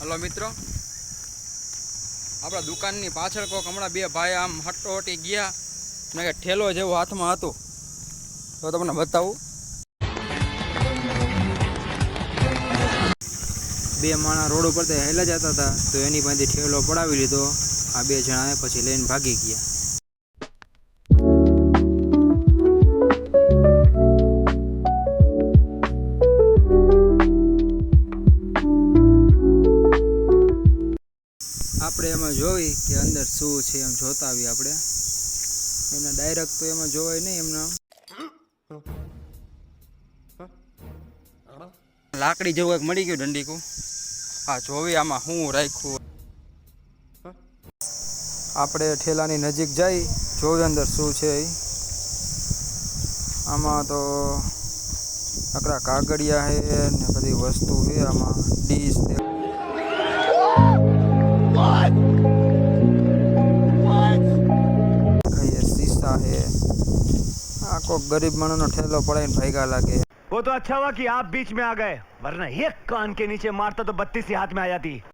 Hello મિત્રો, આપણા દુકાનની પાછળ કોક હમણાં બે ભાઈ આમ હટ્ટોહટી ગયા ને કે ઠેલો જેવો હાથમાં હતું તો તમને બતાવું. બે માણસ રોડ ઉપર હેલા જતા હતા તો એની પાસેથી ઠેલો પડાવી લીધો. આ બે જણાએ પછી લઈને ભાગી ગયા. આપણે એમાં જોઈ કે અંદર શું છે એમ જોતા આવી. આપણે એના ડાયરેક્ટ તો એમાં જોવાય નહીં. એમના લાકડી જેવું એક મળી ગયું દંડીકું. હા જોવી આમાં શું રાખ્યું. આપણે ઠેલાની નજીક જઈ જોવી અંદર શું છે. આમાં તો નકરા કાગળિયા છે ને બધી વસ્તુ છે. આમાં ડીશ शीशा है. को गरीब मानो ठेलो पड़े भाईगा लागे. वो तो अच्छा हुआ कि आप बीच में आ गए, वरना एक कान के नीचे मारता तो 32 ही हाथ में आ जाती.